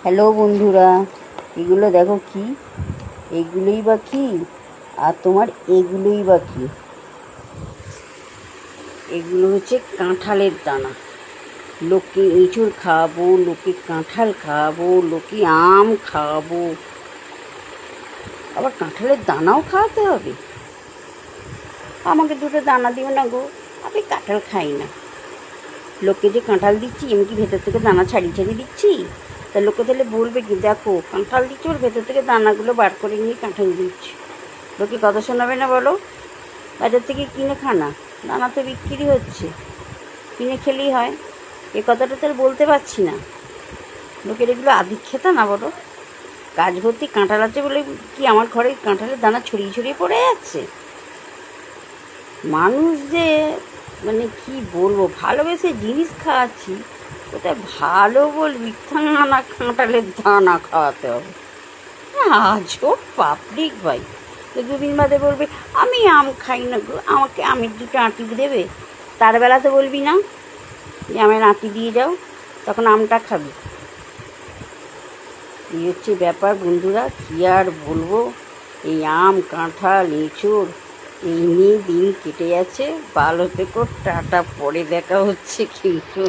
Hello বন্ধুরা, এগুলো দেখো কি, এগুলোই বা কি আর তোমার এগুলোই বা কি? এগুলো হচ্ছে কাঁঠালের দানা। লোককে এঁচড় খাওয়াবো, লোকে কাঁঠাল খাওয়াবো, লোকে আম খাওয়াবো, আবার কাঁঠালের দানাও খাওয়াতে হবে? আমাকে দুটো দানা দিও না গো, আমি কাঁঠাল খাই না। লোককে যে কাঁঠাল দিচ্ছি, আমি কি ভেতর থেকে দানা ছাড়িয়ে ছাড়িয়ে দিচ্ছি? তা লোকে তাহলে বলবে কি, দেখো কাঁঠাল দিচ্ছি, ওর ভেতর থেকে দানাগুলো বার করে নিয়ে কাঁঠাল দিচ্ছি। লোকে কথা শোনাবে না বলো? বাজার থেকে কিনে খানা, দানা তো বিক্রি হচ্ছে, কিনে খেলেই হয়। এ কথাটা তো আর বলতে পারছি না। লোকের এগুলো আধিক্যতা না বলো? গাছ ভর্তি কাঁঠাল আছে বলে কি আমার ঘরে কাঁঠালের দানা ছড়িয়ে ছড়িয়ে পড়ে যাচ্ছে? মানুষ যে মানে কি বলবো, ভালোবেসে জিনিস খাওয়াচ্ছি, কোথায় ভালো বলবি না কাঁঠালের দানা খাওয়াতে হবে? আজও পাবলিক ভাই। তো দুদিন বাদে বলবে আমি আম খাই না গো, আমাকে আমের দুটো আঁটি দেবে। তার বেলাতে বলবি না যে আমের আঁটি দিয়ে যাও, তখন আমটা খাবি। এই হচ্ছে ব্যাপার বন্ধুরা, কী আর বলবো। এই আম কাঁঠাল এঁচড় এই নিয়ে দিন কেটে যাচ্ছে। ভালো থেকো, টাটা, পরে দেখা হচ্ছে কিন্তু।